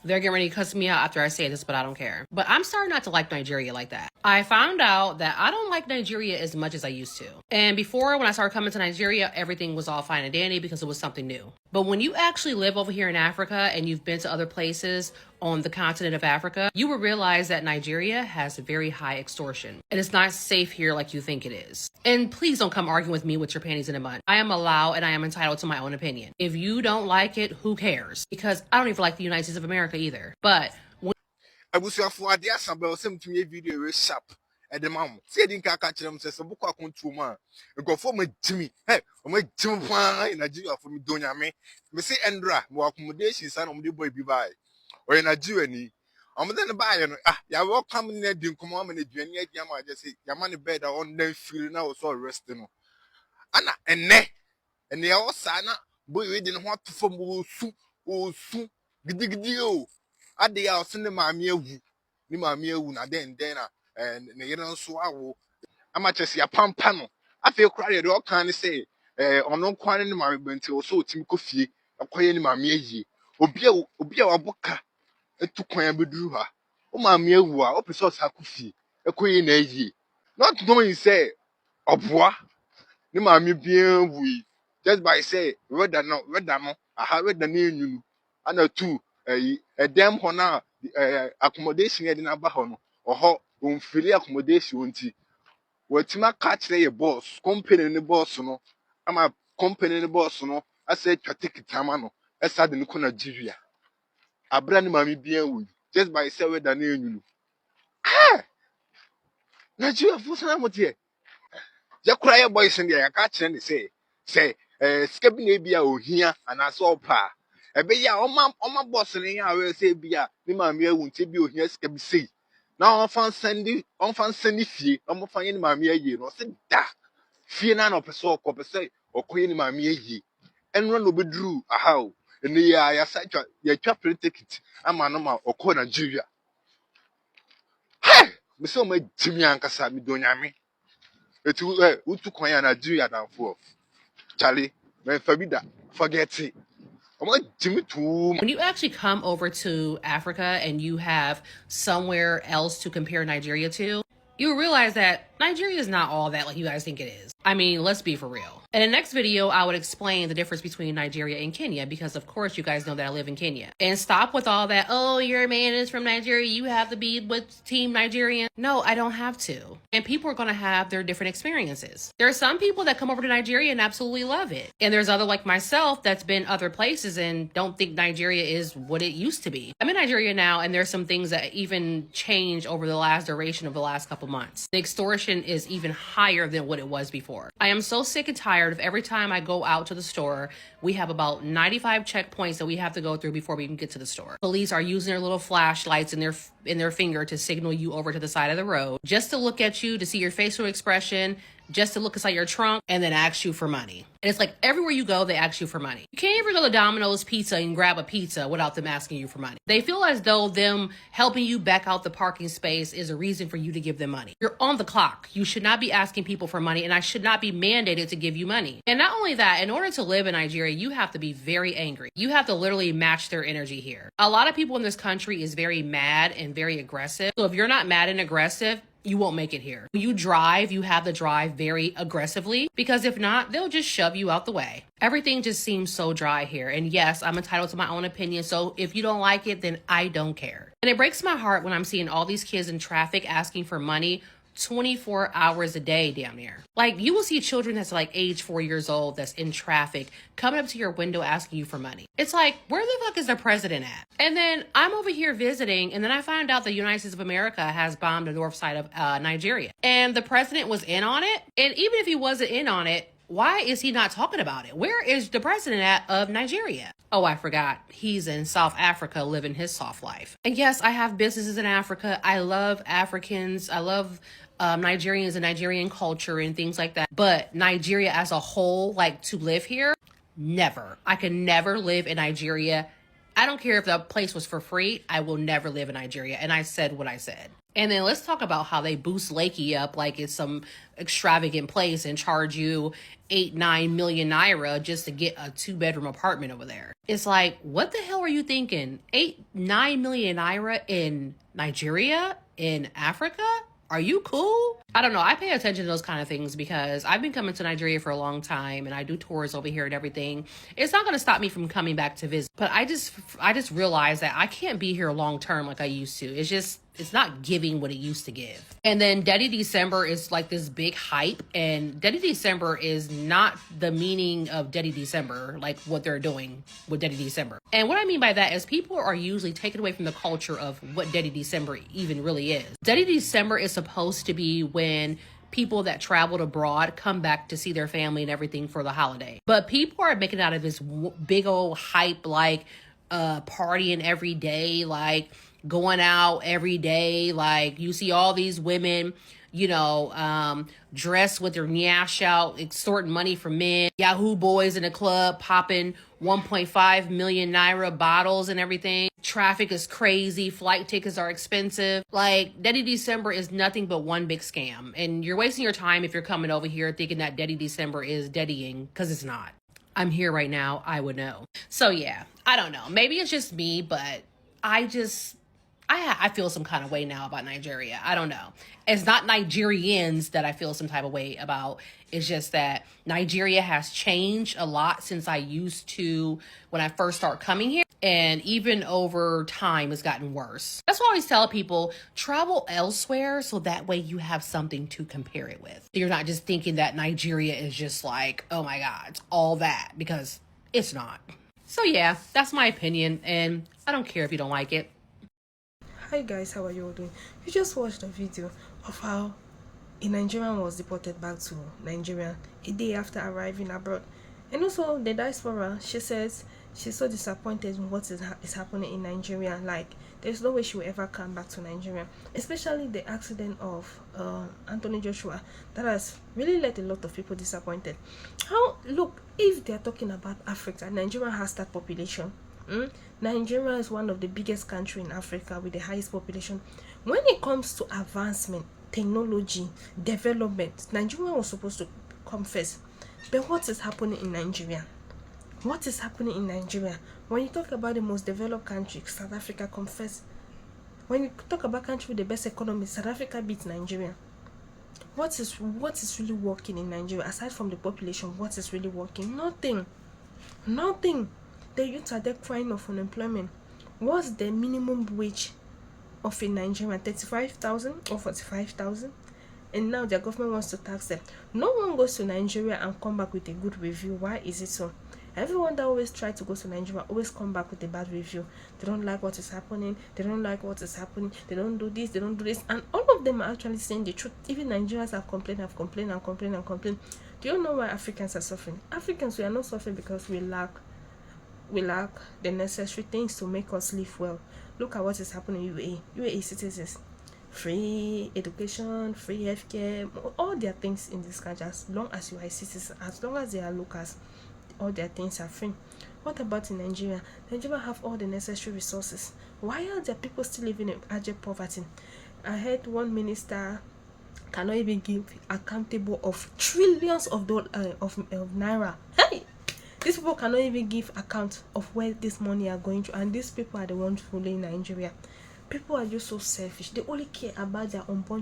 They're getting ready to cuss me out after I say this, but I don't care. But I'm starting not to like Nigeria like that. I found out that I don't like Nigeria as much as I used to. And before, when I started coming to Nigeria, everything was all fine and dandy because it was something new. But when you actually live over here in Africa and you've been to other places on the continent of Africa, you will realize that Nigeria has very high extortion. And it's not safe here like you think it is. And please don't come arguing with me with your panties in a bun. I am allowed and I am entitled to my own opinion. If you don't like it, who cares? Because I don't even like the United States of America either. But abusuafo ade asabel sem tumi video we sharp e de mam se din ka ka kire m se bokwa kontu mu a nkofo ma jimi o ma jimi pa Nigeria for mi donyame me se endra mo accommodation sa no mo de boy bi bai o ye Nigeria ni o mo de ne bai no ya wo kam ne di nkomo ma ne duani adi ama je se ya ma ne bed a on dan firi na wo so rest no ana enne ya wo sa na boy we di ne ho atofo mo o su gidigidi o ade ya osene maami ewu ni maami ewu na den na ne yere nso awo amachesi ya pampa no afi kura ye de o kan ne say ono kwan ne maami benti o so otimi kofie akoye ni maami eyi obi a waboka etu kwan abeduru ha o maami ewu a o pese o sa kofie akoye na eyi not knowing say oboa ni maami bien wu just by say whether no aha whether na enyunu ana tu dem ho na accommodation yɛ de na ba ho no oho onfili accommodation onti watima catch ye boss company ni boss no ama company ni boss no asa twa ticket ama no esa de ne ko Nigeria abra ni mami bia wu just by say we da na enyunu Nigeria for sana motie ya kura ye boys ndi ya ka kire ne say sika bi na bia ohia anasa opa ebe ya oma boss ne ya we say bia ni maami ewu nti bi ohia sika bi sei na on fan send fie on fan ye ni maami aye no se da fie na no pese okoye ni maami aye enro no beduru aha o eni ya sa twa plane ticket ama no ma okọ Nigeria me se o ma jimi ankasa mi donyame etu utu kwan ya Nigeria danfo Charlie me fabida forget it. When you actually come over to Africa and you have somewhere else to compare Nigeria to, you realize that Nigeria is not all that like you guys think it is. I mean, let's be for real. In the next video, I would explain the difference between Nigeria and Kenya because, of course, you guys know that I live in Kenya. And stop with all that, oh, your man is from Nigeria, you have to be with Team Nigerian. No, I don't have to. And people are going to have their different experiences. There are some people that come over to Nigeria and absolutely love it. And there's other like myself that's been other places and don't think Nigeria is what it used to be. I'm in Nigeria now, and there's some things that even changed over the last duration of the last couple months. The extortion is even higher than what it was before. I am so sick and tired of every time I go out to the store, we have about 95 checkpoints that we have to go through before we can get to the store. Police are using their little flashlights in their finger to signal you over to the side of the road just to look at you, to see your facial expression, just to look inside your trunk and then ask you for money. And it's like everywhere you go, they ask you for money. You can't ever go to Domino's Pizza and grab a pizza without them asking you for money. They feel as though them helping you back out the parking space is a reason for you to give them money. You're on the clock. You should not be asking people for money, and I should not be mandated to give you money. And not only that, in order to live in Nigeria, you have to be very angry. You have to literally match their energy here. A lot of people in this country is very mad and very aggressive. So if you're not mad and aggressive, you won't make it here. When you drive, you have to drive very aggressively because if not, they'll just shove you out the way. Everything just seems so dry here. And yes, I'm entitled to my own opinion. So if you don't like it, then I don't care. And it breaks my heart when I'm seeing all these kids in traffic asking for money 24 hours a day damn near. Like you will see children that's like age 4 years old that's in traffic coming up to your window asking you for money. It's like, where the fuck is the president at? And then I'm over here visiting and then I find out the United States of America has bombed the north side of Nigeria. And the president was in on it. And even if he wasn't in on it, why is he not talking about it? Where is the president at of Nigeria? Oh, I forgot. He's in South Africa living his soft life. And yes, I have businesses in Africa. I love Africans. I love Nigerians and Nigerian culture and things like that. But Nigeria as a whole, like to live here, never. I can never live in Nigeria I don't care if the place was for free. I will never live in Nigeria. And I said what I said. And then let's talk about how they boost Lakey up like it's some extravagant place and charge you 8-9 million naira just to get a 2-bedroom apartment over there. It's like, what the hell are you thinking? 8-9 million naira in Nigeria, in Africa? Are you cool? I don't know. I pay attention to those kind of things because I've been coming to Nigeria for a long time and I do tours over here and everything. It's not going to stop me from coming back to visit. But I just realized that I can't be here long term like I used to. It's not giving what it used to give. And then Detty December is like this big hype. And Detty December is not the meaning of Detty December, like what they're doing with Detty December. And what I mean by that is people are usually taken away from the culture of what Detty December even really is. Detty December is supposed to be when people that traveled abroad come back to see their family and everything for the holiday. But people are making out of this big old hype, like partying every day, like going out every day. Like you see all these women, dressed with their nyash out, extorting money from men. Yahoo boys in the club popping 1.5 million naira bottles and everything. Traffic is crazy. Flight tickets are expensive. Like, Detty December is nothing but one big scam. And you're wasting your time if you're coming over here thinking that Detty December is dettying, because it's not. I'm here right now. I would know. So yeah, I don't know. Maybe it's just me, but I feel some kind of way now about Nigeria. I don't know. It's not Nigerians that I feel some type of way about. It's just that Nigeria has changed a lot since I used to when I first started coming here. And even over time, it's gotten worse. That's why I always tell people, travel elsewhere so that way you have something to compare it with. You're not just thinking that Nigeria is just like, oh my God, it's all that, because it's not. So yeah, that's my opinion. And I don't care if you don't like it. Hi guys, how are you all doing? You just watched a video of how a Nigerian was deported back to Nigeria a day after arriving abroad. And also the diaspora, she says she's so disappointed in what is happening in Nigeria. Like, there's no way she will ever come back to Nigeria. Especially the accident of Anthony Joshua. That has really left a lot of people disappointed. Look, if they're talking about Africa, Nigeria has that population. Nigeria is one of the biggest countries in Africa with the highest population. When it comes to advancement, technology, development, Nigeria was supposed to come first. But what is happening in Nigeria? What is happening in Nigeria? When you talk about the most developed country, South Africa comes first. When you talk about country with the best economy, South Africa beats Nigeria. What is really working in Nigeria? Aside from the population, what is really working? Nothing. The youth are there crying of unemployment. What's the minimum wage of a Nigerian? 35,000 or 45,000? And now their government wants to tax them. No one goes to Nigeria and come back with a good review. Why is it so? Everyone that always tries to go to Nigeria always come back with a bad review. They don't like what is happening. They don't do this, they don't do this. And all of them are actually saying the truth. Even Nigerians have complained. Do you know why Africans are suffering? Africans, we are not suffering because we lack the necessary things to make us live well. Look at what is happening in UAE. UAE citizens, free education, free healthcare, all their things in this country. As long as you are a citizen, as long as they are locals, all their things are free. What about in Nigeria? Nigeria have all the necessary resources. Why are there people still living in abject poverty? I heard one minister cannot even give accountable of trillions of naira. Hey! These people cannot even give account of where this money are going to, and these people are the ones ruling Nigeria. People are just so selfish. They only care about their own bunch